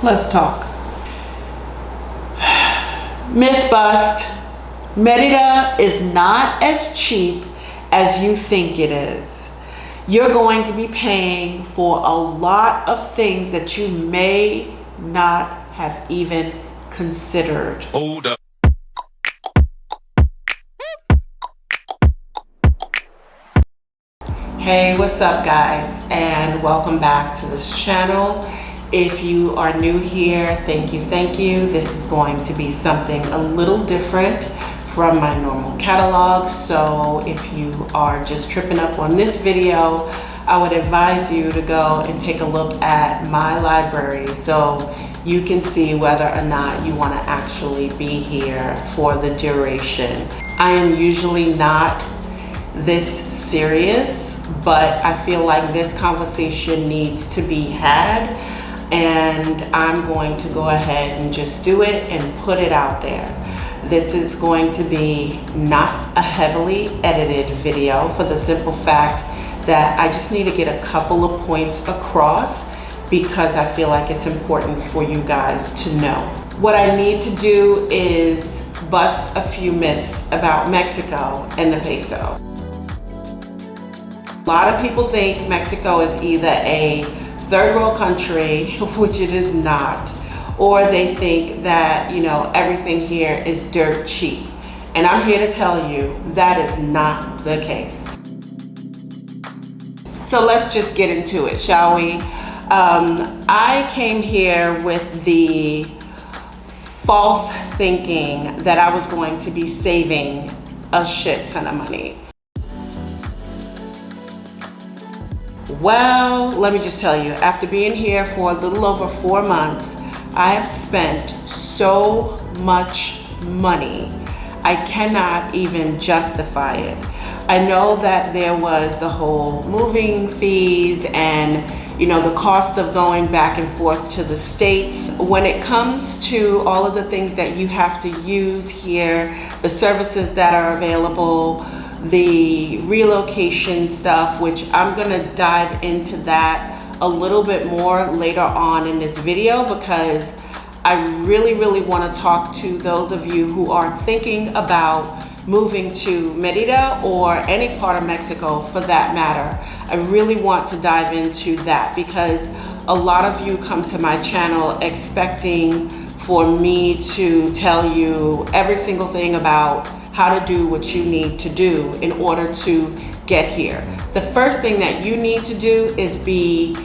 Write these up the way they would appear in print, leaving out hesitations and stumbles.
Let's talk. Myth bust. Mérida is not as cheap as you think it is. You're going to be paying for a lot of things that you may not have even considered. Hold up. Hey, what's up guys, and welcome back to this channel. If you are new here, thank you. This is going to be something a little different from my normal catalog. So if you are just tripping up on this video, I would advise you to go and take a look at my library so you can see whether or not you want to actually be here for the duration. I am usually not this serious, but I feel like this conversation needs to be had, and I'm going to go ahead and just do it and put it out there. This is going to be not a heavily edited video for the simple fact that I just need to get a couple of points across because I feel like it's important for you guys to know. What I need to do is bust a few myths about Mexico and the peso. A lot of people think Mexico is either a third world country, which it is not, or they think that, you know, everything here is dirt cheap. And I'm here to tell you that is not the case. So let's just get into it, shall we? I came here with the false thinking that I was going to be saving a shit ton of money. Well, let me just tell you, after being here for a little over 4 months, I have spent so much money, I cannot even justify it. I know that there was the whole moving fees and, you know, the cost of going back and forth to the States. When it comes to all of the things that you have to use here, the services that are available, the relocation stuff, which I'm gonna dive into that a little bit more later on in this video, because I really want to talk to those of you who are thinking about moving to Mérida or any part of Mexico for that matter. I really want to dive into that because a lot of you come to my channel expecting for me to tell you every single thing about how to do what you need to do in order to get here. The first thing that you need to do is be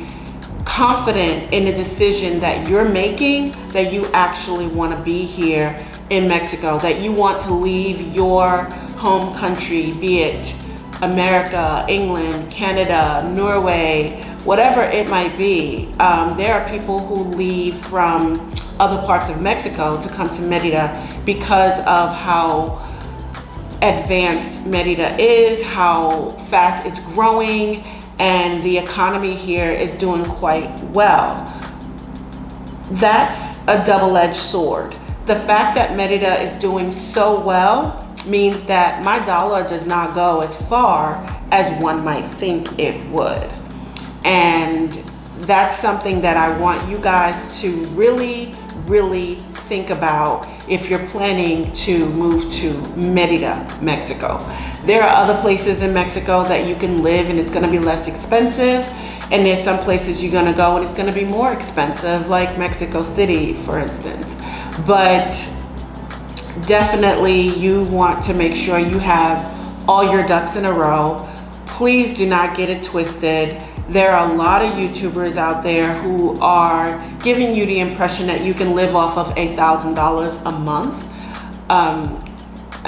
confident in the decision that you're making, that you actually want to be here in Mexico, that you want to leave your home country, be it America, England, Canada, Norway, whatever it might be. There are people who leave from other parts of Mexico to come to Mérida because of how advanced Mérida is, how fast it's growing, and the economy here is doing quite well. That's a double-edged sword. The fact that Mérida is doing so well means that my dollar does not go as far as one might think it would. And that's something that I want you guys to really think about if you're planning to move to Mérida, Mexico. There are other places in Mexico that you can live and it's gonna be less expensive, and there's some places you're gonna go and it's gonna be more expensive, like Mexico City, for instance. But definitely you want to make sure you have all your ducks in a row. Please do not get it twisted. There are a lot of YouTubers out there who are giving you the impression that you can live off of $1,000 a month.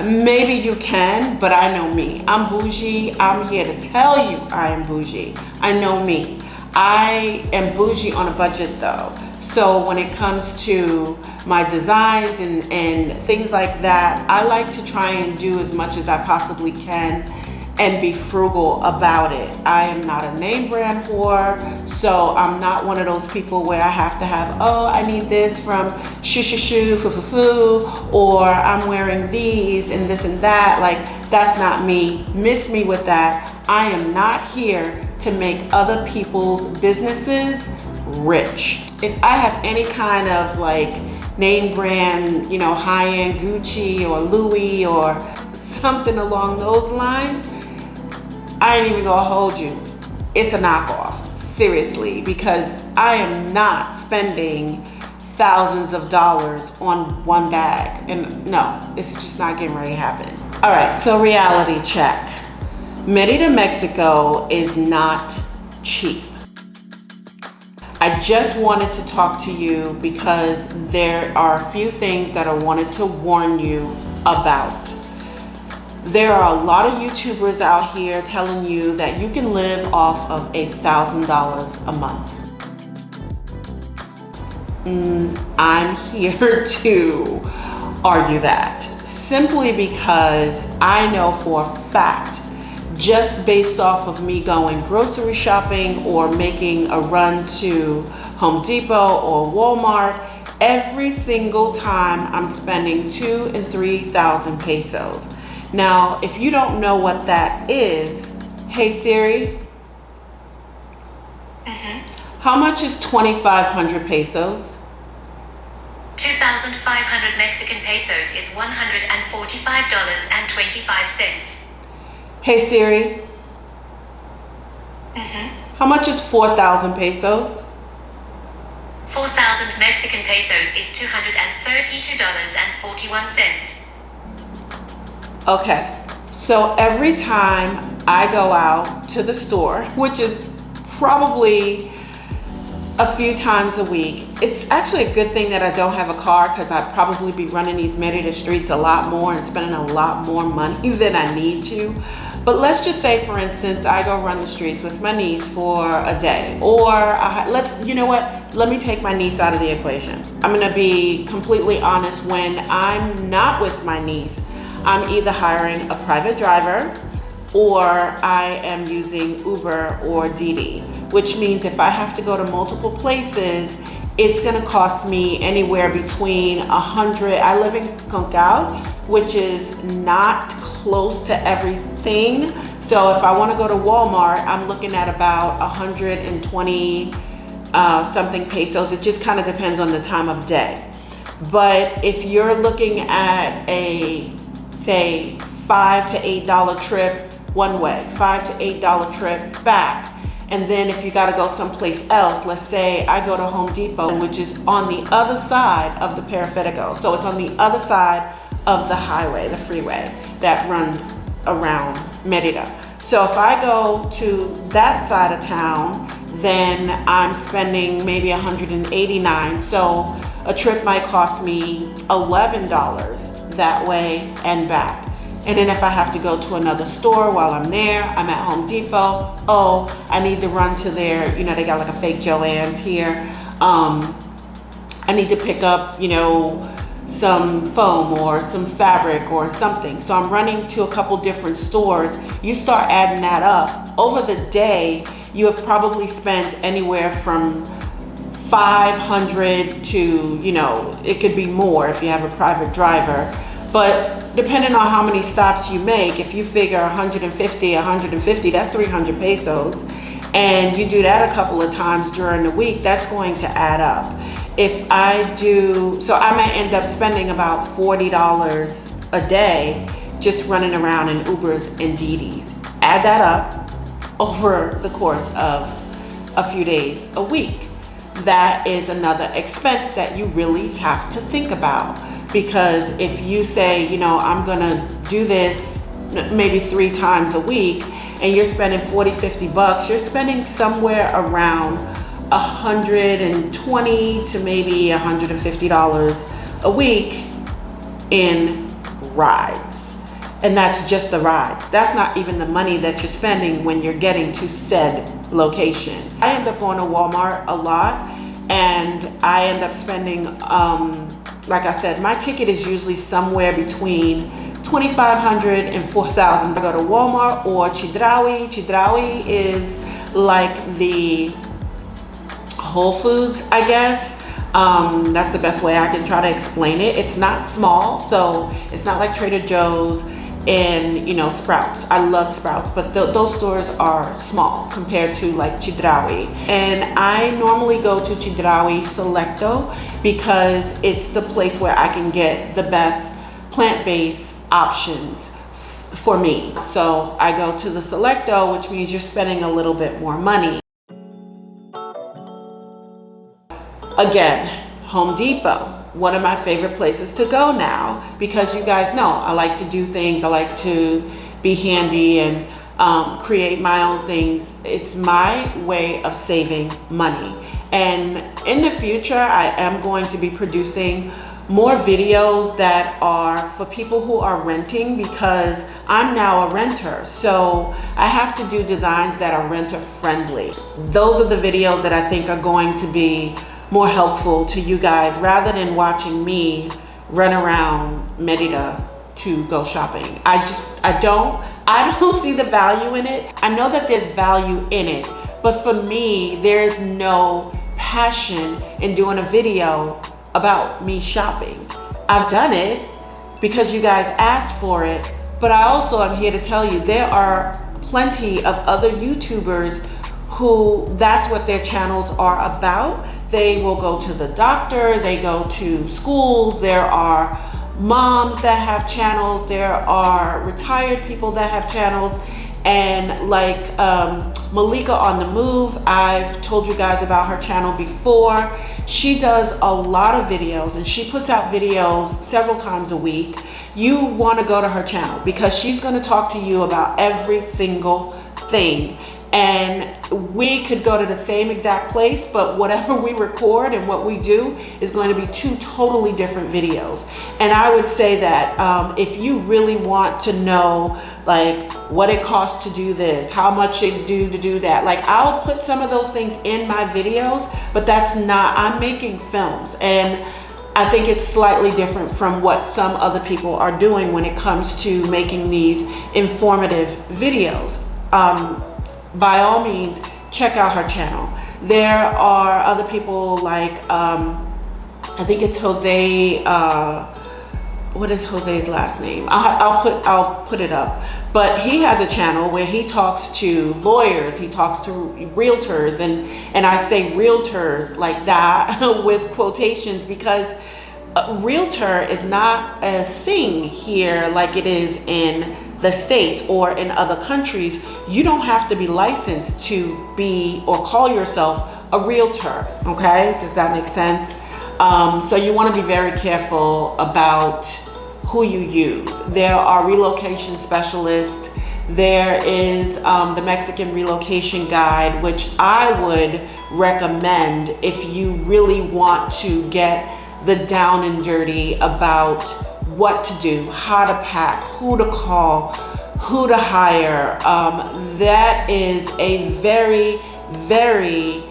Maybe you can, but I know me. I'm bougie. I'm here to tell you I am bougie. I know me. I am bougie on a budget though. So when it comes to my designs and things like that, I like to try and do as much as I possibly can and be frugal about it. I am not a name brand whore, so I'm not one of those people where I have to have, oh, I need this from shoo, foo, or I'm wearing these and this and that. Like, that's not me. Miss me with that. I am not here to make other people's businesses rich. If I have any kind of like name brand, you know, high-end Gucci or Louis or something along those lines, I ain't even gonna hold you. It's a knockoff, seriously, because I am not spending thousands of dollars on one bag. And no, it's just not getting ready to happen. All right, so reality check. Mérida, Mexico is not cheap. I just wanted to talk to you because there are a few things that I wanted to warn you about. There are a lot of YouTubers out here telling you that you can live off of $1,000 a month. I'm here to argue that, simply because I know for a fact, just based off of me going grocery shopping or making a run to Home Depot or Walmart, every single time I'm spending 2,000 and 3,000 pesos. Now, if you don't know what that is, hey Siri, how much is 2,500 pesos? 2,500 Mexican pesos is $145.25. Hey Siri, how much is 4,000 pesos? 4,000 Mexican pesos is $232.41. Okay, so every time I go out to the store, which is probably a few times a week, it's actually a good thing that I don't have a car, because I'd probably be running these Mérida streets a lot more and spending a lot more money than I need to. But let's just say, for instance, I go run the streets with my niece for a day, or you know what? Let me take my niece out of the equation. I'm gonna be completely honest. When I'm not with my niece, I'm either hiring a private driver or I am using Uber or Didi, which means if I have to go to multiple places, it's gonna cost me anywhere between 100. I live in Concal, which is not close to everything. So if I wanna go to Walmart, I'm looking at about 120 something pesos. It just kind of depends on the time of day. But if you're looking at a, say, $5 to $8 trip one way, $5 to $8 trip back, and then if you got to go someplace else, let's say I go to Home Depot, which is on the other side of the Periférico, so it's on the other side of the highway, the freeway that runs around Mérida. So if I go to that side of town, then I'm spending maybe 189. So a trip might cost me $11 that way and back. And then if I have to go to another store while I'm there, I'm at Home Depot, oh, I need to run to their, you know, they got like a fake Joann's here. I need to pick up, you know, some foam or some fabric or something. So I'm running to a couple different stores. You start adding that up. Over the day, you have probably spent anywhere from 500 to, you know, it could be more if you have a private driver. But depending on how many stops you make, if you figure 150, that's 300 pesos. And you do that a couple of times during the week, that's going to add up. If I do, so I might end up spending about $40 a day just running around in Ubers and Didis. Add that up over the course of a few days a week. That is another expense that you really have to think about. Because if you say, you know, I'm gonna do this maybe 3 times a week and you're spending 40, 50 bucks, you're spending somewhere around 120 to maybe $150 a week in rides. And that's just the rides. That's not even the money that you're spending when you're getting to said location. I end up going to Walmart a lot, and I end up spending, like I said, my ticket is usually somewhere between 2,500 and 4,000. I go to Walmart or Chedraui. Chedraui is like the Whole Foods, I guess. That's the best way I can try to explain it. It's not small, so it's not like Trader Joe's. in, Sprouts. I love Sprouts, but those stores are small compared to like Chedraui. And I normally go to Chedraui Selecto because it's the place where I can get the best plant-based options for me. So I go to the Selecto, which means you're spending a little bit more money. Again, Home Depot, one of my favorite places to go now, because you guys know I like to do things. I like to be handy and create my own things. It's my way of saving money. And in the future, I am going to be producing more videos that are for people who are renting, because I'm now a renter. So I have to do designs that are renter friendly. Those are the videos that I think are going to be more helpful to you guys, rather than watching me run around Mérida to go shopping. I don't see the value in it. I know that there's value in it, but for me, there's no passion in doing a video about me shopping. I've done it because you guys asked for it, but I also am here to tell you there are plenty of other YouTubers who that's what their channels are about. They will go to the doctor, they go to schools, there are moms that have channels, there are retired people that have channels, and like Malika on the Move, I've told you guys about her channel before. She does a lot of videos and she puts out videos several times a week. You want to go to her channel because she's going to talk to you about every single thing. And we could go to the same exact place, but whatever we record and what we do is going to be two totally different videos. And I would say that if you really want to know like what it costs to do this, how much it do to do that, like I'll put some of those things in my videos, but that's not, I'm making films, and I think it's slightly different from what some other people are doing when it comes to making these informative videos. By all means, check out her channel. There are other people like, I think it's Jose, what is Jose's last name? I'll put it up. But he has a channel where he talks to lawyers, he talks to realtors, and I say realtors like that with quotations, because a realtor is not a thing here like it is in the States or in other countries. You don't have to be licensed to be or call yourself a realtor, okay? Does that make sense? So you want to be very careful about who you use. There are relocation specialists. There is the Mexican Relocation Guide, which I would recommend if you really want to get the down and dirty about what to do, how to pack, who to call, who to hire. That is a very, very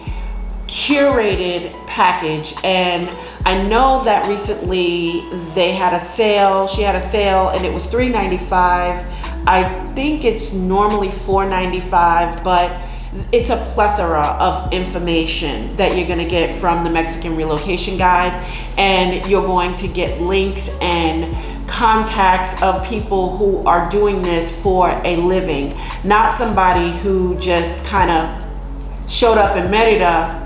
curated package. And I know that recently they had a sale. She had a sale and it was $3.95. I think it's normally $4.95, but it's a plethora of information that you're going to get from the Mexican Relocation Guide, and you're going to get links and contacts of people who are doing this for a living, not somebody who just kind of showed up in Mérida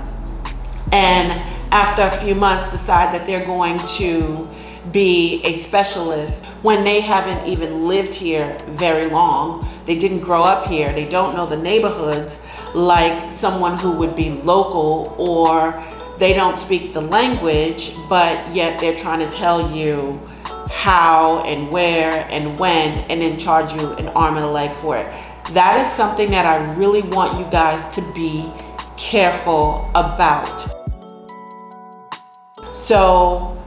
and after a few months decide that they're going to be a specialist when they haven't even lived here very long. They didn't grow up here. They don't know the neighborhoods like someone who would be local, or they don't speak the language, but yet they're trying to tell you how and where and when, and then charge you an arm and a leg for it. That is something that I really want you guys to be careful about. So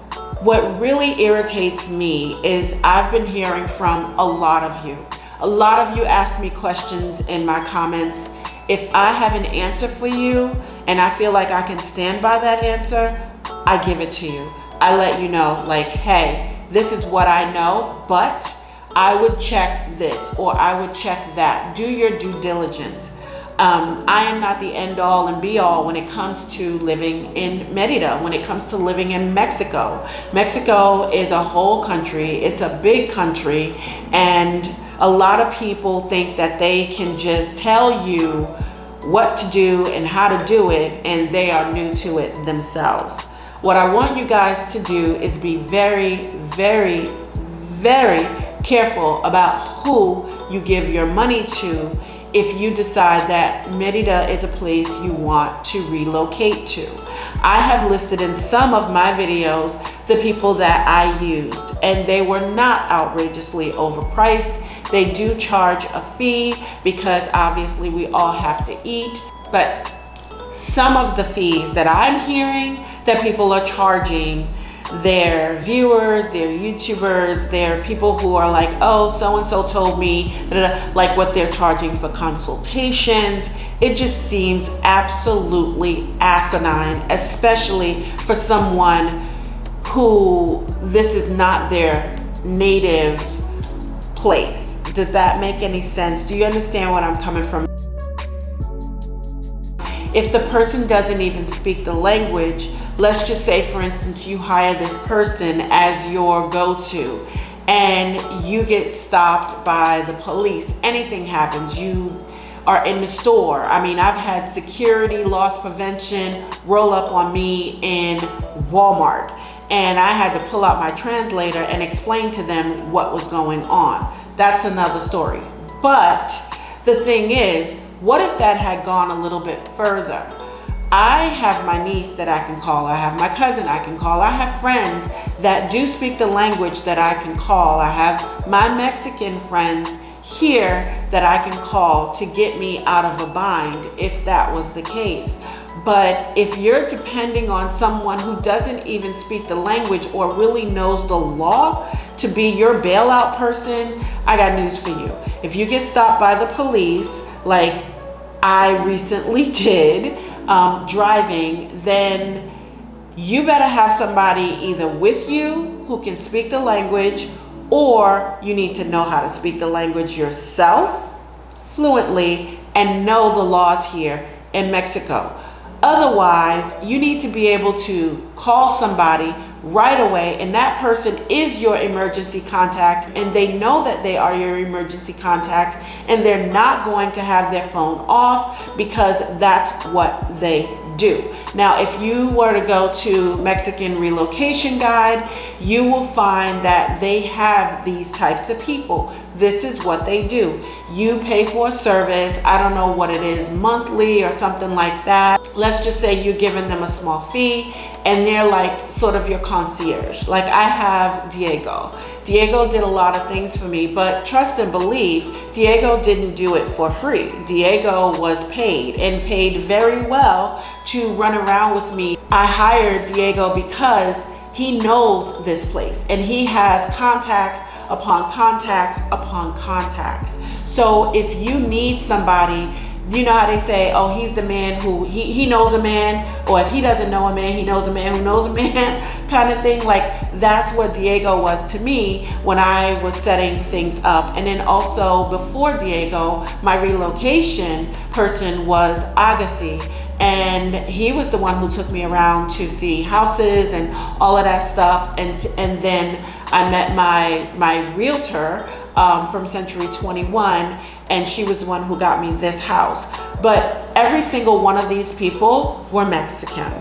what really irritates me is I've been hearing from a lot of you. A lot of you ask me questions in my comments. If I have an answer for you and I feel like I can stand by that answer, I give it to you. I let you know, like, hey, this is what I know, but I would check this or I would check that. Do your due diligence. I am not the end all and be all when it comes to living in Mérida, when it comes to living in Mexico. Mexico is a whole country, it's a big country, and a lot of people think that they can just tell you what to do and how to do it, and they are new to it themselves. What I want you guys to do is be very, very, very careful about who you give your money to if you decide that Mérida is a place you want to relocate to. I have listed in some of my videos the people that I used, and they were not outrageously overpriced. They do charge a fee because obviously we all have to eat, but some of the fees that I'm hearing that people are charging their viewers, their YouTubers, their people who are like, oh, so-and-so told me, like what they're charging for consultations. It just seems absolutely asinine, especially for someone who this is not their native place. Does that make any sense? Do you understand what I'm coming from? If the person doesn't even speak the language, let's just say, for instance, you hire this person as your go-to and you get stopped by the police, anything happens, you are in the store. I mean, I've had security, loss prevention roll up on me in Walmart, and I had to pull out my translator and explain to them what was going on. That's another story. But the thing is, what if that had gone a little bit further? I have my niece that I can call. I have my cousin I can call. I have friends that do speak the language that I can call. I have my Mexican friends here that I can call to get me out of a bind if that was the case. But if you're depending on someone who doesn't even speak the language or really knows the law to be your bailout person, I got news for you. If you get stopped by the police, like I recently did, driving, then you better have somebody either with you who can speak the language, or you need to know how to speak the language yourself fluently and know the laws here in Mexico. Otherwise, you need to be able to call somebody right away, and that person is your emergency contact, and they know that they are your emergency contact, and they're not going to have their phone off because that's what they do. Now, if you were to go to Mexican Relocation Guide, you will find that they have these types of people. This is what they do. You pay for a service, I don't know what it is, monthly or something like that. Let's just say you're giving them a small fee, and they're like sort of your concierge. Like I have Diego. Diego did a lot of things for me, but trust and believe, Diego didn't do it for free. Diego was paid, and paid very well, to run around with me. I hired Diego because he knows this place, and he has contacts upon contacts upon contacts. So if you need somebody, you know how they say, oh, he's the man who, he knows a man, or if he doesn't know a man, he knows a man who knows a man, kind of thing. Like that's what Diego was to me when I was setting things up. And then also before Diego, my relocation person was Agassi. And he was the one who took me around to see houses and all of that stuff. And then I met my realtor from Century 21, and she was the one who got me this house. But every single one of these people were Mexican.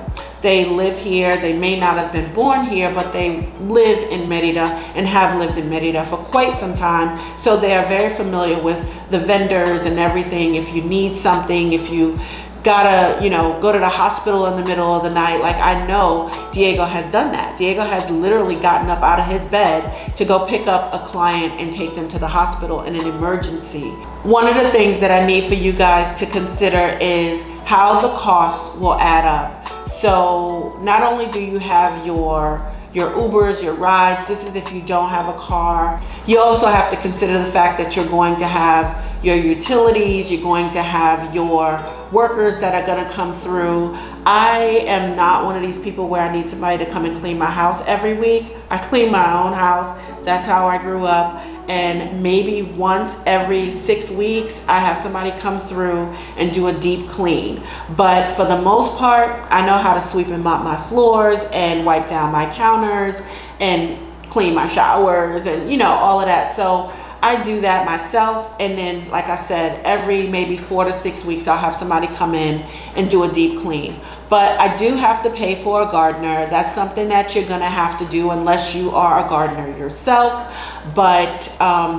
They live here. They may not have been born here, but they live in Mérida and have lived in Mérida for quite some time. So they are very familiar with the vendors and everything. If you need something, if you gotta, go to the hospital in the middle of the night. Like I know Diego has done that. Diego has literally gotten up out of his bed to go pick up a client and take them to the hospital in an emergency. One of the things that I need for you guys to consider is how the costs will add up. So not only do you have your Ubers, your rides, this is if you don't have a car. You also have to consider the fact that you're going to have your utilities, you're going to have your workers that are gonna come through. I am not one of these people where I need somebody to come and clean my house every week. I clean my own house. That's how I grew up. And maybe once every 6 weeks, I have somebody come through and do a deep clean. But for the most part, I know how to sweep and mop my floors and wipe down my counters and clean my showers and, you know, all of that. So I do that myself. And then, like I said, every maybe 4 to 6 weeks, I'll have somebody come in and do a deep clean. But I do have to pay for a gardener. That's something that you're gonna have to do unless you are a gardener yourself. But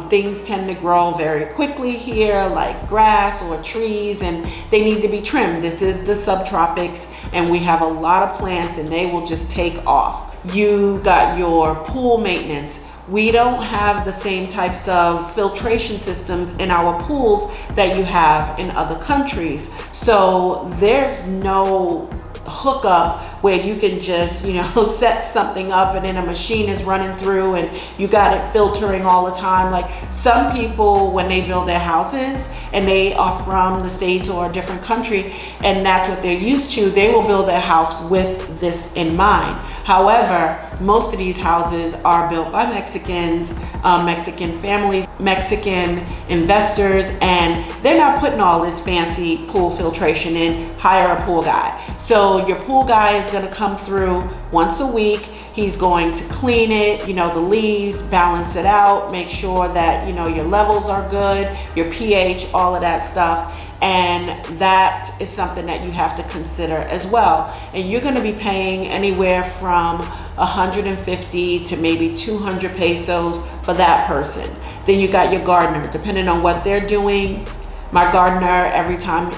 things tend to grow very quickly here, like grass or trees, and they need to be trimmed. This is the subtropics, and we have a lot of plants, and they will just take off. You got your pool maintenance. We don't have the same types of filtration systems in our pools that you have in other countries. So there's no hookup where you can just, you know, set something up and then a machine is running through and you got it filtering all the time. Like some people, when they build their houses and they are from the States or a different country and that's what they're used to, they will build their house with this in mind. However, most of these houses are built by Mexicans, Mexican families, Mexican investors, and they're not putting all this fancy pool filtration in. Hire a pool guy. So your pool guy is going to come through once a week. He's going to clean it, you know, the leaves, balance it out, make sure that, you know, your levels are good, your pH, all of that stuff. And that is something that you have to consider as well. And you're going to be paying anywhere from 150 to maybe 200 pesos for that person. Then you got your gardener, depending on what they're doing. My gardener, every time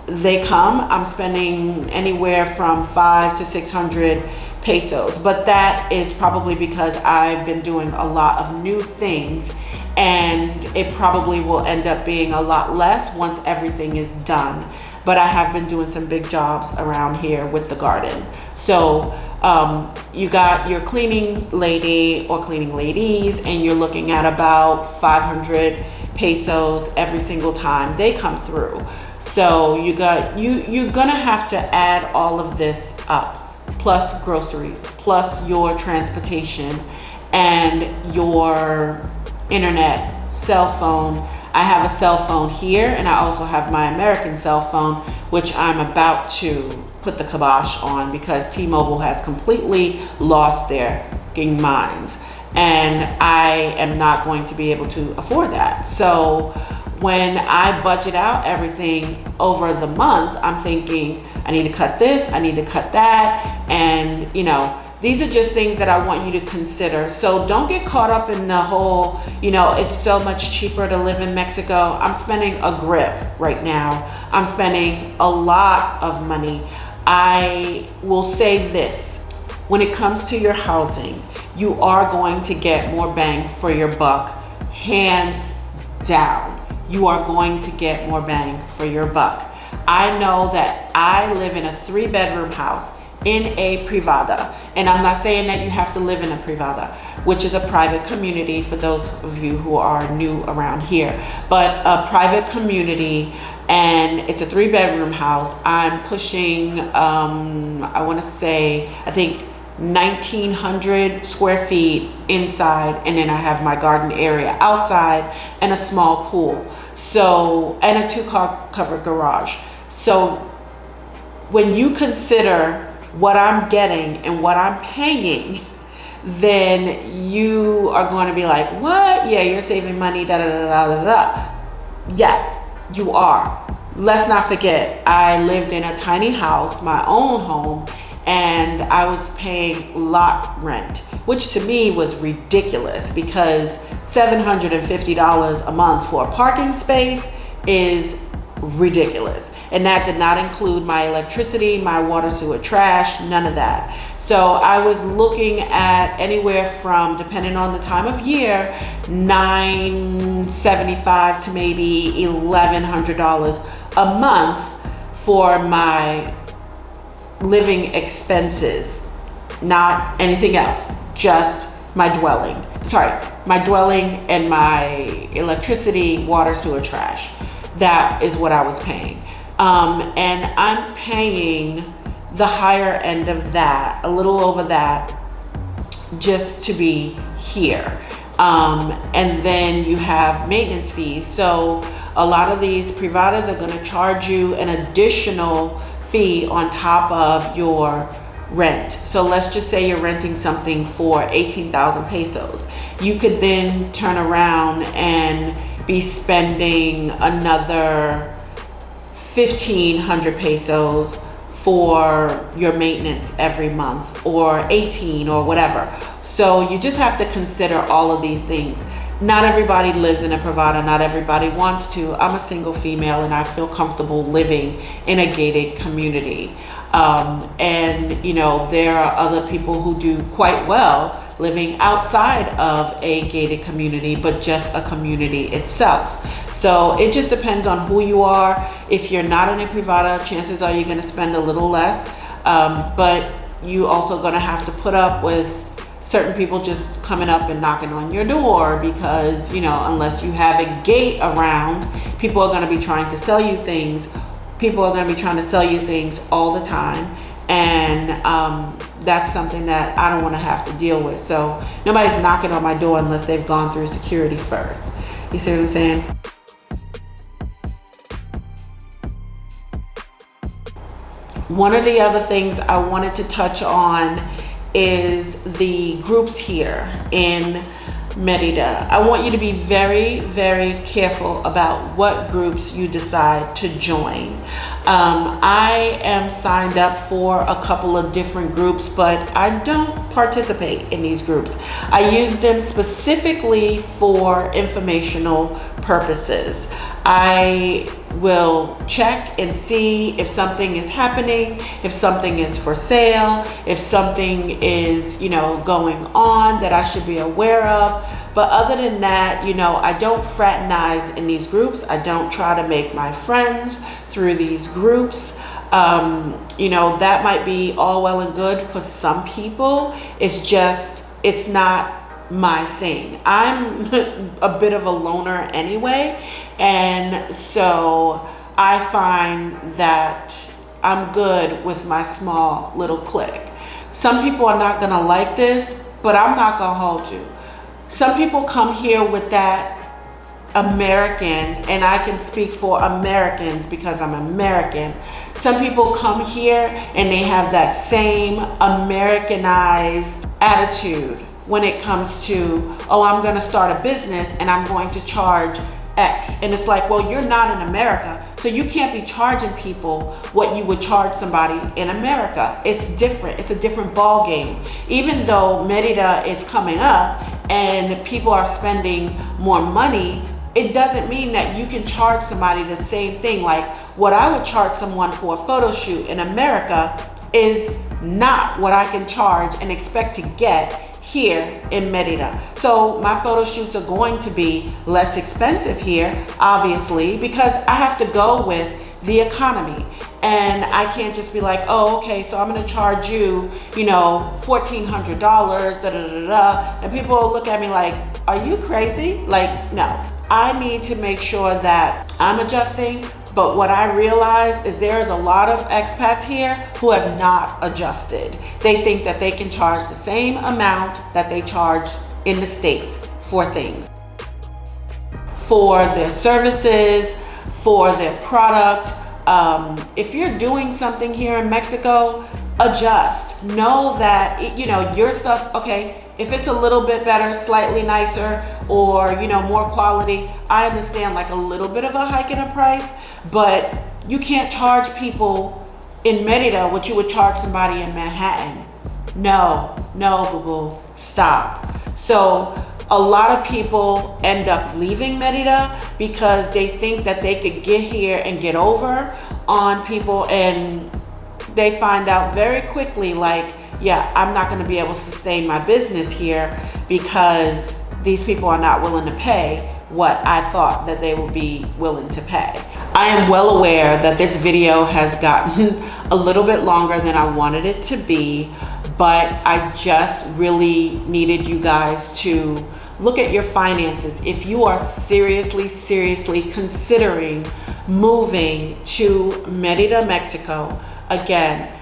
they come, I'm spending anywhere from 500 to 600 pesos. But that is probably because I've been doing a lot of new things, and it probably will end up being a lot less once everything is done. But I have been doing some big jobs around here with the garden. So you got your cleaning lady or cleaning ladies, and you're looking at about 500 pesos every single time they come through. So you're gonna have to add all of this up, plus groceries, plus your transportation and your internet, cell phone. I have a cell phone here, and I also have my American cell phone, which I'm about to put the kibosh on because T-Mobile has completely lost their minds, and I am not going to be able to afford that. So when I budget out everything over the month, I'm thinking I need to cut this, I need to cut that, and you know, these are just things that I want you to consider. So don't get caught up in the whole, you know, it's so much cheaper to live in Mexico. I'm spending a grip right now. I'm spending a lot of money. I will say this, when it comes to your housing, you are going to get more bang for your buck, hands down. You are going to get more bang for your buck. I know that I live in a 3-bedroom house in a privada, and I'm not saying that you have to live in a privada, which is a private community for those of you who are new around here, but a private community, and it's a 3-bedroom house. I'm pushing I want to say, I think 1,900 square feet inside, and then I have my garden area outside and a small pool, so, and a 2-car covered garage. So when you consider what I'm getting and what I'm paying, then you are going to be like, what? Yeah, you're saving money, da da da da da da. Yeah, you are. Let's not forget, I lived in a tiny house, my own home, and I was paying lot rent, which to me was ridiculous because $750 a month for a parking space is ridiculous. And that did not include my electricity, my water, sewer, trash, none of that. So I was looking at anywhere from, depending on the time of year, $975 to maybe $1,100 a month for my living expenses, not anything else, just my dwelling. Sorry, my dwelling and my electricity, water, sewer, trash. That is what I was paying. And I'm paying the higher end of that, a little over that, just to be here. And then you have maintenance fees. So a lot of these privadas are going to charge you an additional fee on top of your rent. So let's just say you're renting something for 18,000 pesos. You could then turn around and be spending another 1,500 pesos for your maintenance every month, or 18 or whatever. So you just have to consider all of these things. Not everybody lives in a privada, not everybody wants to. I'm a single female and I feel comfortable living in a gated community. And you know, there are other people who do quite well living outside of a gated community, but just a community itself. So it just depends on who you are. If you're not in a privada, chances are you're going to spend a little less, but you also going to have to put up with certain people just coming up and knocking on your door, because, you know, unless you have a gate around, people are going to be trying to sell you things. People are going to be trying to sell you things all the time. And that's something that I don't want to have to deal with. So nobody's knocking on my door unless they've gone through security first. You see what I'm saying? One of the other things I wanted to touch on is the groups here in Mérida. I want you to be very, very careful about what groups you decide to join. I am signed up for a couple of different groups, but I don't participate in these groups. I use them specifically for informational purposes. I will check and see if something is happening, if something is for sale, if something is, you know, going on that I should be aware of. But other than that, you know, I don't fraternize in these groups. I don't try to make my friends through these groups. You know, that might be all well and good for some people. It's just, it's not my thing. I'm a bit of a loner anyway, and so I find that I'm good with my small little clique. Some people are not gonna like this, but I'm not gonna hold you. Some people come here with that American, and I can speak for Americans because I'm American. Some people come here and they have that same Americanized attitude when it comes to, oh, I'm going to start a business and I'm going to charge X. And it's like, well, you're not in America, so you can't be charging people what you would charge somebody in America. It's different. It's a different ball game. Even though Mérida is coming up and people are spending more money, it doesn't mean that you can charge somebody the same thing. Like what I would charge someone for a photo shoot in America is not what I can charge and expect to get here in Mérida. So my photo shoots are going to be less expensive here, obviously, because I have to go with the economy. And I can't just be like, oh, okay, so I'm gonna charge you, you know, $1,400, da da da da. And people will look at me like, are you crazy? Like, no. I need to make sure that I'm adjusting. But what I realize is there's a lot of expats here who have not adjusted. They think that they can charge the same amount that they charge in the States for things, for their services, for their product. If you're doing something here in Mexico, adjust. Know that, you know, your stuff, okay, if it's a little bit better, slightly nicer, or, you know, more quality, I understand like a little bit of a hike in a price, but you can't charge people in Mérida what you would charge somebody in Manhattan. No, boo-boo, stop. So a lot of people end up leaving Mérida because they think that they could get here and get over on people, and they find out very quickly, like, yeah, I'm not going to be able to sustain my business here because these people are not willing to pay what I thought that they would be willing to pay. I am well aware that this video has gotten a little bit longer than I wanted it to be, but I just really needed you guys to look at your finances. If you are seriously considering moving to Mérida, Mexico, again,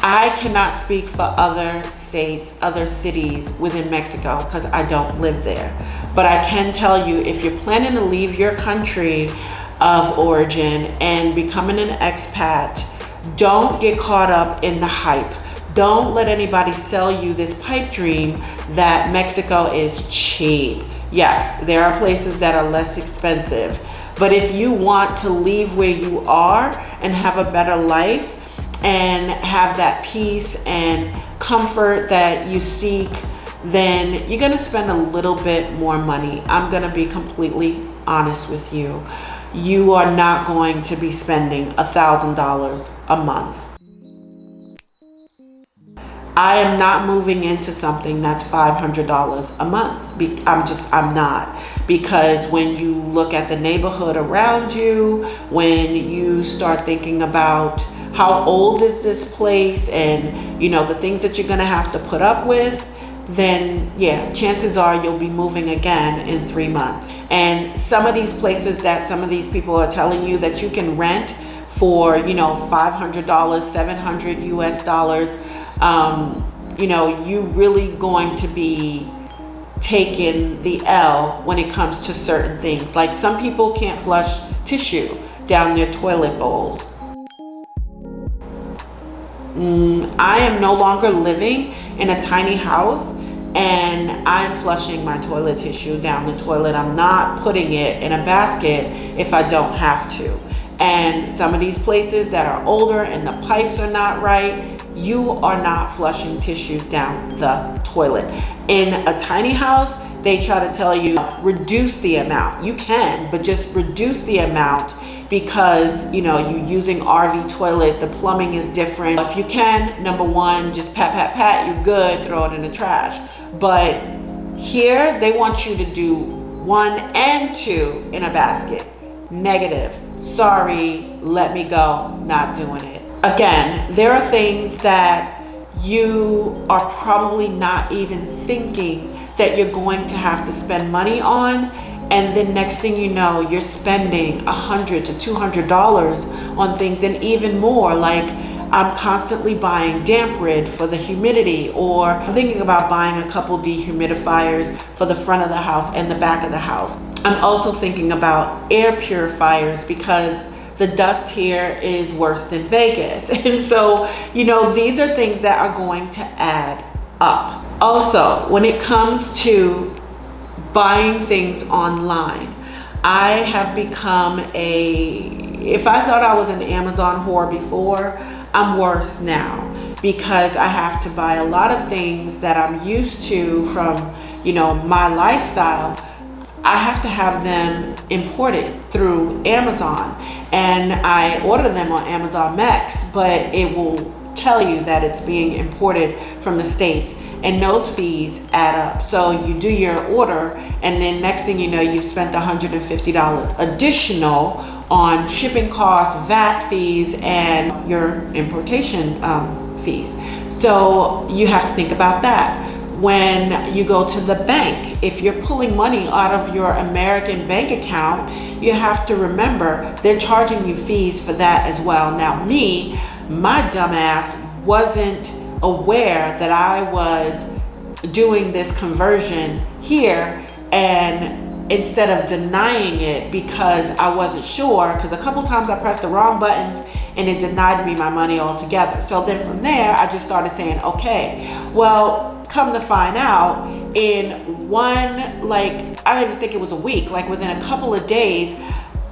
I cannot speak for other states, other cities within Mexico because I don't live there. But I can tell you, if you're planning to leave your country of origin and becoming an expat, don't get caught up in the hype. Don't let anybody sell you this pipe dream that Mexico is cheap. Yes, there are places that are less expensive. But if you want to leave where you are and have a better life and have that peace and comfort that you seek, then you're gonna spend a little bit more money. I'm gonna be completely honest with you. You are not going to be spending $1,000 a month. I am not moving into something that's $500 a month. I'm not. Because when you look at the neighborhood around you, when you start thinking about how old is this place and, the things that you're gonna have to put up with, then yeah, chances are you'll be moving again in 3 months. And some of these places that some of these people are telling you that you can rent for, $500, 700 US dollars, you really going to be taking the L when it comes to certain things. Like some people can't flush tissue down their toilet bowls. I am no longer living in a tiny house and I'm flushing my toilet tissue down the toilet. I'm not putting it in a basket if I don't have to. And some of these places that are older and the pipes are not right, you are not flushing tissue down the toilet. In a tiny house, they try to tell you reduce the amount. You can, but just reduce the amount because you're using RV toilet, the plumbing is different. If you can, number one, just pat, you're good, throw it in the trash. But here they want you to do 1 and 2 in a basket. Negative. Sorry, let me go, not doing it. Again, there are things that you are probably not even thinking that you're going to have to spend money on, and then next thing you know, you're spending $100 to $200 on things, and even more. Like I'm constantly buying damp rid for the humidity, or I'm thinking about buying a couple dehumidifiers for the front of the house and the back of the house. I'm also thinking about air purifiers because the dust here is worse than Vegas. And so, these are things that are going to add up. Also, when it comes to buying things online, I have become if I thought I was an Amazon whore before, I'm worse now because I have to buy a lot of things that I'm used to from, my lifestyle. I have to have them imported through Amazon, and I order them on Amazon Max, but it will tell you that it's being imported from the States, and those fees add up. So you do your order, and then next thing you know, you've spent $150 additional on shipping costs, VAT fees, and your importation fees. So you have to think about that. When you go to the bank, if you're pulling money out of your American bank account, you have to remember they're charging you fees for that as well. Now my dumbass wasn't aware that I was doing this conversion here, and instead of denying it because I wasn't sure, because a couple times I pressed the wrong buttons and it denied me my money altogether. So then from there, I just started saying, okay, well, come to find out, in I don't even think it was a week, like within a couple of days,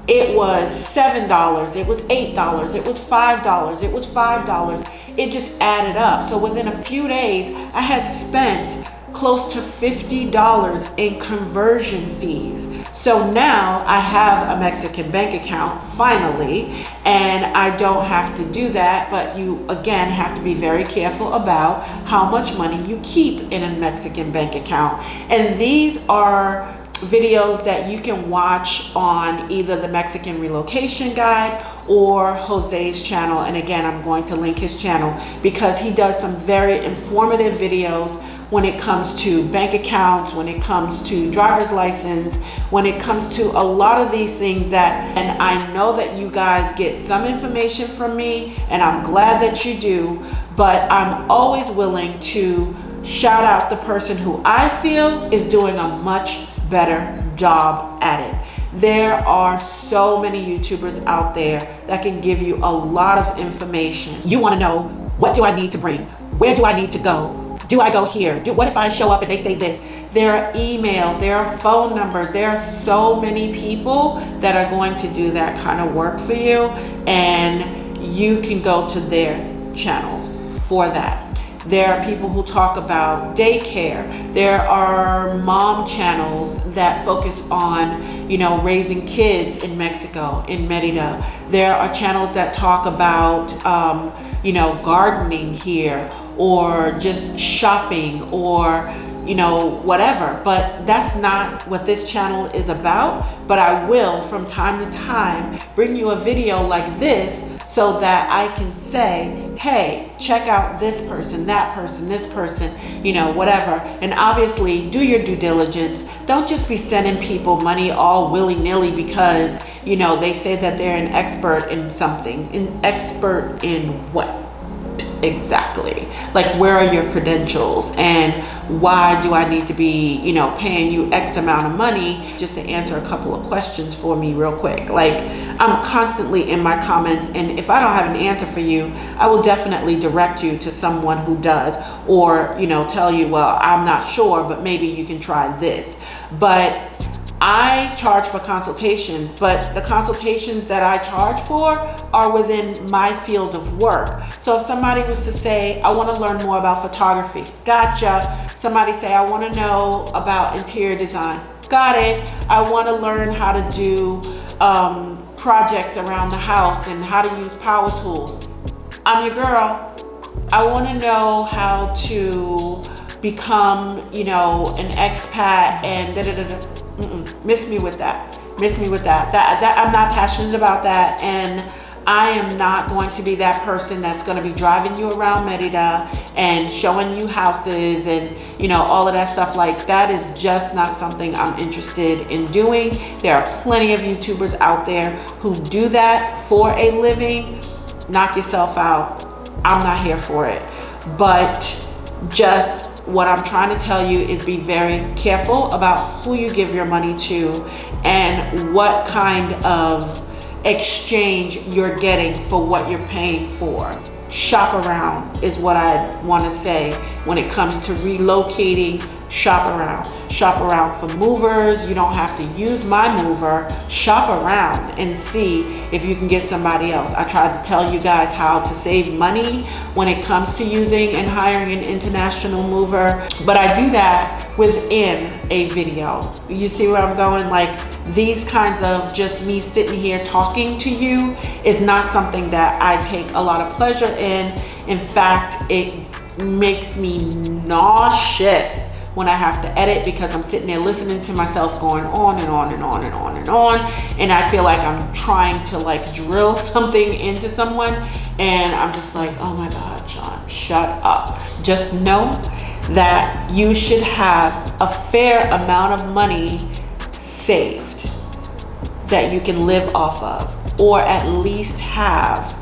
it was $7, it was $8, it was $5, it was $5. It just added up. So within a few days, I had spent close to $50 in conversion fees. So now I have a Mexican bank account finally, and I don't have to do that. But you again have to be very careful about how much money you keep in a Mexican bank account. And these are videos that you can watch on either the Mexican Relocation Guide or Jose's channel. And again, I'm going to link his channel because he does some very informative videos when it comes to bank accounts, when it comes to driver's license, when it comes to a lot of these things that, and I know that you guys get some information from me, and I'm glad that you do, but I'm always willing to shout out the person who I feel is doing a much better job at it. There are so many YouTubers out there that can give you a lot of information. You want to know, what do I need to bring? Where do I need to go? Do I go here? What if I show up and they say this? There are emails, there are phone numbers, there are so many people that are going to do that kind of work for you, and you can go to their channels for that. There are people who talk about daycare. There are mom channels that focus on, you know, raising kids in Mexico, in Mérida. There are channels that talk about, you know, gardening here, or just shopping, or, you know, whatever. But that's not what this channel is about. But I will, from time to time, bring you a video like this so that I can say, hey, check out this person, that person, this person, you know, whatever. And obviously, do your due diligence. Don't just be sending people money all willy-nilly because, you know, they say that they're an expert in something. An expert in what? Exactly. Like, where are your credentials, and why do I need to be, you know, paying you X amount of money just to answer a couple of questions for me real quick? Like, I'm constantly in my comments, and if I don't have an answer for you, I will definitely direct you to someone who does, or, you know, tell you, well, I'm not sure, but maybe you can try this. But I charge for consultations, but the consultations that I charge for are within my field of work. So if somebody was to say, I want to learn more about photography, gotcha. Somebody say, I want to know about interior design, got it. I want to learn how to do projects around the house and how to use power tools. I'm your girl. I want to know how to become, you know, an expat and da-da-da-da. Miss me with that. Miss me with that. That I'm not passionate about that, and I am not going to be that person that's going to be driving you around Mérida and showing you houses and, you know, all of that stuff. Like, that is just not something I'm interested in doing. There are plenty of YouTubers out there who do that for a living. Knock yourself out. I'm not here for it. But just what I'm trying to tell you is be very careful about who you give your money to and what kind of exchange you're getting for what you're paying for. Shop around is what I want to say when it comes to relocating. Shop around. Shop around for movers. You don't have to use my mover. Shop around and see if you can get somebody else. I tried to tell you guys how to save money when it comes to using and hiring an international mover, but I do that within a video. You see where I'm going? Like, these kinds of just me sitting here talking to you is not something that I take a lot of pleasure in. In fact, it makes me nauseous when I have to edit, because I'm sitting there listening to myself going on and on and on and on and on, and I feel like I'm trying to like drill something into someone, and I'm just like, oh my God, Sean, shut up. Just know that you should have a fair amount of money saved that you can live off of, or at least have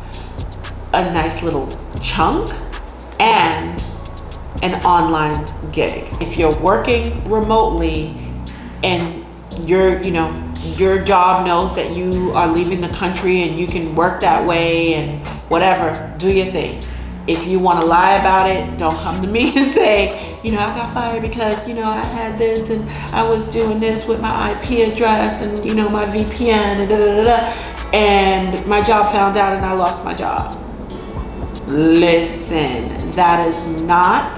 a nice little chunk and an online gig. If you're working remotely and your job knows that you are leaving the country and you can work that way and whatever, do your thing. If you want to lie about it, don't come to me and say, I got fired because, I had this and I was doing this with my IP address and, my VPN and and my job found out and I lost my job. Listen, that is not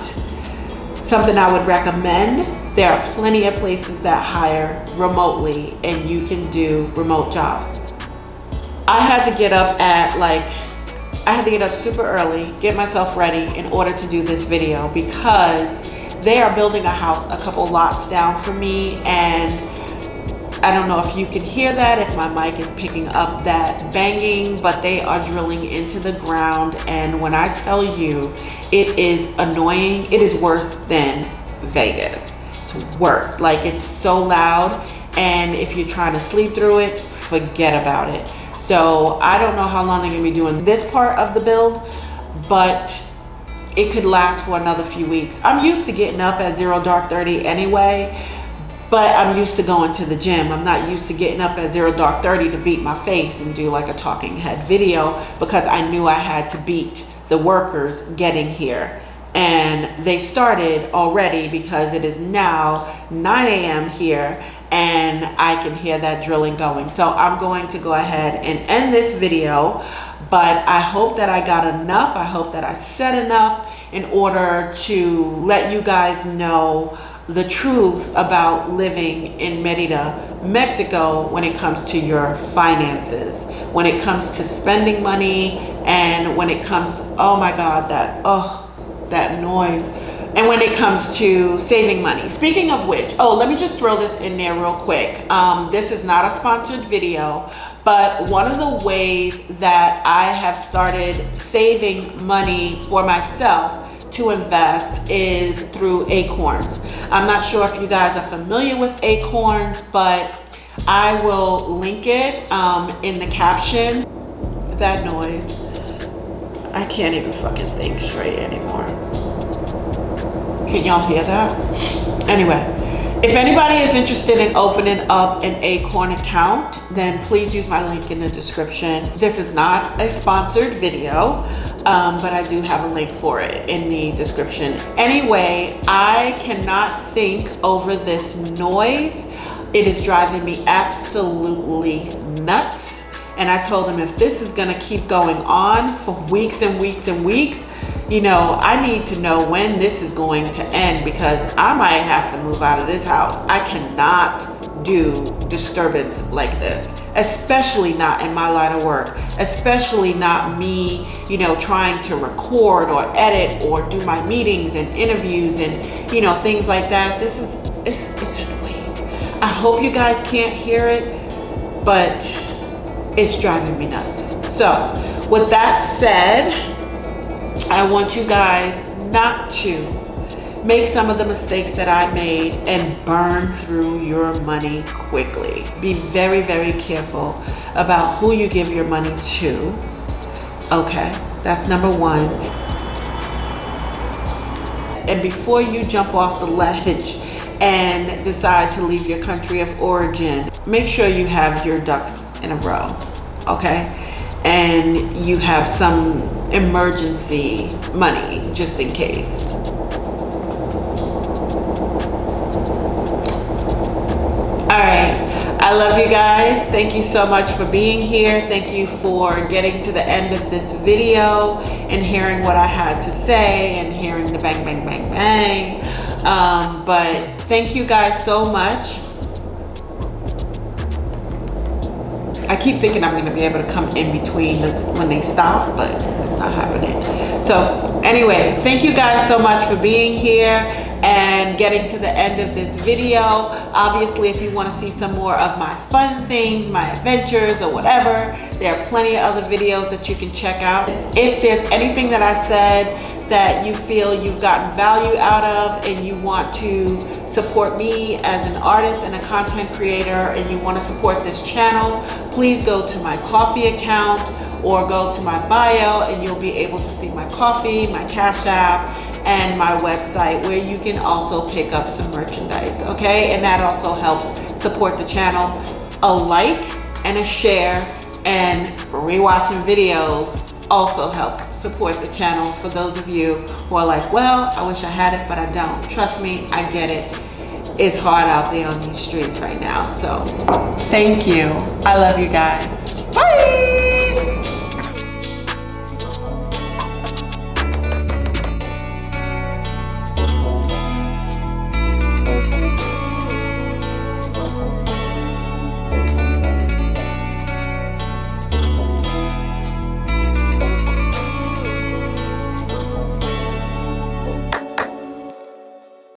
something I would recommend. There are plenty of places that hire remotely and you can do remote jobs. I had to get up super early, get myself ready in order to do this video because they are building a house a couple lots down from me, and I don't know if you can hear that, if my mic is picking up that banging, but they are drilling into the ground. And when I tell you, it is annoying. It is worse than Vegas. It's worse. Like, it's so loud. And if you're trying to sleep through it, forget about it. So I don't know how long they're gonna be doing this part of the build, but it could last for another few weeks. I'm used to getting up at 0 dark 30 anyway, but I'm used to going to the gym. I'm not used to getting up at 0 dark 30 to beat my face and do like a talking head video, because I knew I had to beat the workers getting here. And they started already, because it is now 9 a.m. here and I can hear that drilling going. So I'm going to go ahead and end this video, but I hope that I got enough. I hope that I said enough in order to let you guys know the truth about living in Mérida, Mexico, when it comes to your finances, when it comes to spending money, and when it comes, oh my God, that noise. And when it comes to saving money. Speaking of which, let me just throw this in there real quick. This is not a sponsored video, but one of the ways that I have started saving money for myself to invest is through Acorns. I'm not sure if you guys are familiar with Acorns, but I will link it in the caption. That noise. I can't even fucking think straight anymore. Can y'all hear that? Anyway, if anybody is interested in opening up an Acorn account, then please use my link in the description. This is not a sponsored video, but I do have a link for it in the description. Anyway, I cannot think over this noise. It is driving me absolutely nuts. And I told him, if this is gonna keep going on for weeks and weeks and weeks, you know, I need to know when this is going to end, because I might have to move out of this house. I cannot do disturbance like this, especially not in my line of work, especially not me, you know, trying to record or edit or do my meetings and interviews and, you know, things like that. This is, it's annoying. I hope you guys can't hear it, but it's driving me nuts. So with that said, I want you guys not to make some of the mistakes that I made and burn through your money quickly. Be very, very careful about who you give your money to. Okay, that's number one. And before you jump off the ledge and decide to leave your country of origin, make sure you have your ducks in a row, okay? And you have some emergency money just in case. All right, I love you guys. Thank you so much for being here. Thank you for getting to the end of this video and hearing what I had to say and hearing the bang, bang, bang, bang. But thank you guys so much. I keep thinking I'm going to be able to come in between this when they stop, but it's not happening. So anyway, thank you guys so much for being here and getting to the end of this video. Obviously, if you want to see some more of my fun things, my adventures or whatever, there are plenty of other videos that you can check out. If there's anything that I said that you feel you've gotten value out of and you want to support me as an artist and a content creator and you want to support this channel, please go to my Ko-fi account or go to my bio and you'll be able to see my Ko-fi, my Cash App, and my website where you can also pick up some merchandise, okay? And that also helps support the channel. A like and a share and rewatching videos also helps support the channel for those of you who are like, well, I wish I had it, but I don't. Trust me, I get it. It's hard out there on these streets right now. So thank you. I love you guys.